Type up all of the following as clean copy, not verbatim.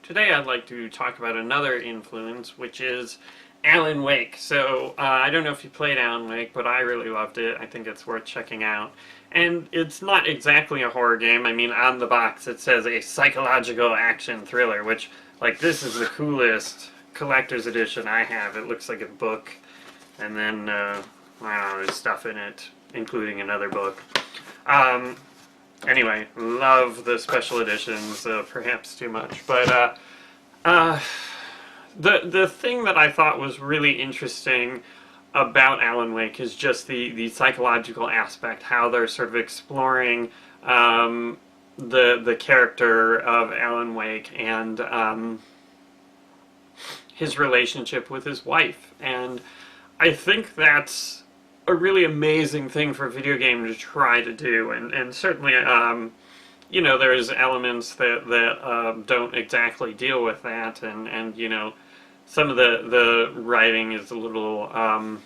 Today I'd like to talk about another influence, which is Alan Wake. So, I don't know if you played Alan Wake, but I really loved it. I think it's worth checking out. And it's not exactly a horror game. I mean, on the box it says a psychological action thriller, which, like, this is the coolest collector's edition I have. It looks like a book, and then, I don't know, there's stuff in it, including another book. Anyway, love the special editions, perhaps too much. But the thing that I thought was really interesting about Alan Wake is just the psychological aspect, how they're sort of exploring the character of Alan Wake and his relationship with his wife. And I think that's a really amazing thing for a video game to try to do, and certainly, you know, there's elements that don't exactly deal with that, and you know, some of the writing is a little,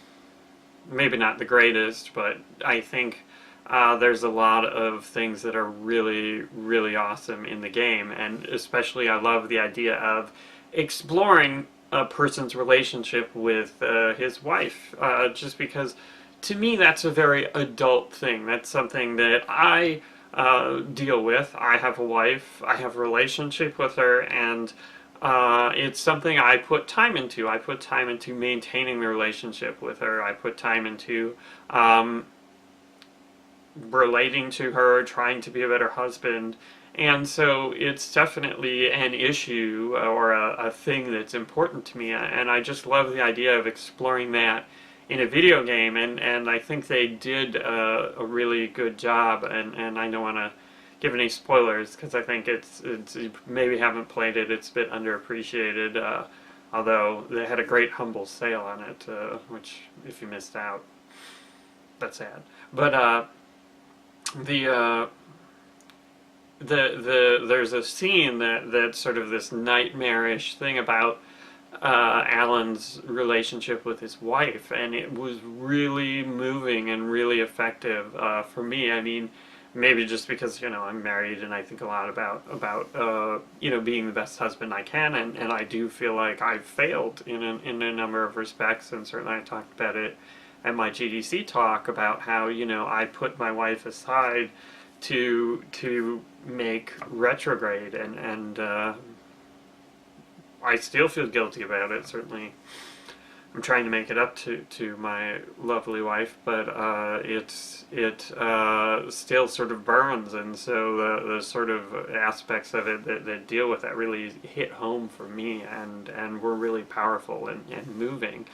maybe not the greatest, but I think there's a lot of things that are really, really awesome in the game, and especially I love the idea of exploring a person's relationship with his wife, just because to me that's a very adult thing. That's something that I deal with. I have a wife, I have a relationship with her, and it's something I put time into. I put time into maintaining the relationship with her. I put time into relating to her, trying to be a better husband. And so it's definitely an issue or a thing that's important to me, and I just love the idea of exploring that in a video game, and I think they did a really good job, and I don't want to give any spoilers because I think it's you maybe haven't played it, it's a bit underappreciated, although they had a great humble sale on it, which if you missed out, that's sad. But there's a scene that's sort of this nightmarish thing about Alan's relationship with his wife, and it was really moving and really effective for me. I mean, maybe just because, you know, I'm married and I think a lot about you know, being the best husband I can, and I do feel like I've failed in a number of respects, and certainly I talked about it at my GDC talk about how, you know, I put my wife aside to make Retrograde, and I still feel guilty about it. Certainly I'm trying to make it up to my lovely wife, but it still sort of burns, and so the sort of aspects of it that deal with that really hit home for me, and were really powerful and moving.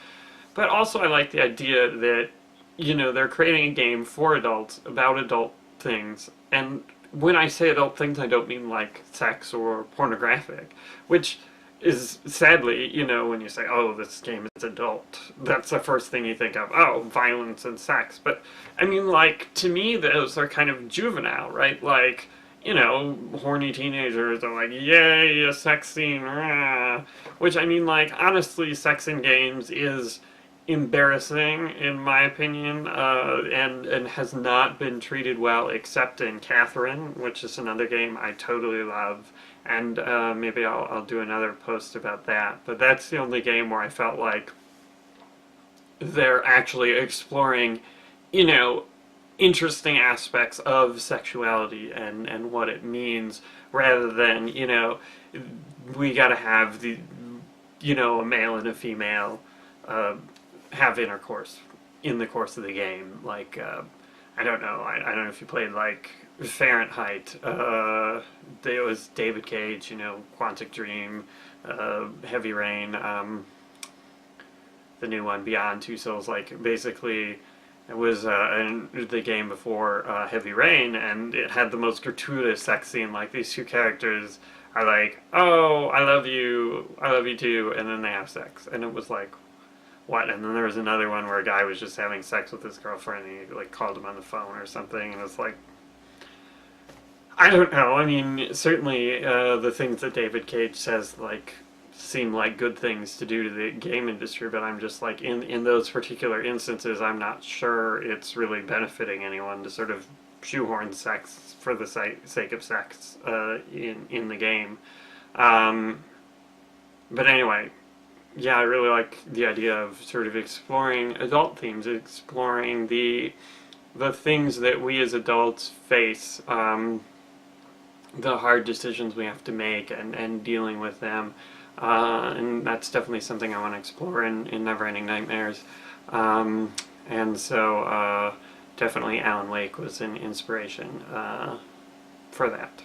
But also I like the idea that, you know, they're creating a game for adults about adult things, and when I say adult things I don't mean like sex or pornographic, which is sadly, you know, when you say, oh, this game is adult, that's the first thing you think of, oh, violence and sex. But I mean, like, to me those are kind of juvenile, right? Like, you know, horny teenagers are like, yay, a sex scene, rah. Which, I mean, like, honestly, sex in games is embarrassing in my opinion, and has not been treated well, except in Catherine, which is another game I totally love, and maybe I'll do another post about that. But that's the only game where I felt like they're actually exploring, you know, interesting aspects of sexuality and what it means, rather than, you know, we gotta have the, you know, a male and a female have intercourse in the course of the game. Like, I don't know, I don't know if you played, like, Fahrenheit, it was David Cage, you know, Quantic Dream, Heavy Rain, the new one, Beyond Two Souls. Like, basically, it was in the game before Heavy Rain, and it had the most gratuitous sex scene. Like, these two characters are like, oh, I love you too, and then they have sex, and it was like, what? And then there was another one where a guy was just having sex with his girlfriend, and he, like, called him on the phone or something, and it's like, I don't know. I mean, certainly the things that David Cage says, like, seem like good things to do to the game industry, but I'm just like, in those particular instances, I'm not sure it's really benefiting anyone to sort of shoehorn sex for the sake of sex in the game. But anyway, yeah, I really like the idea of sort of exploring adult themes, exploring the things that we as adults face, the hard decisions we have to make, and dealing with them. And that's definitely something I want to explore in Neverending Nightmares. And so definitely Alan Wake was an inspiration for that.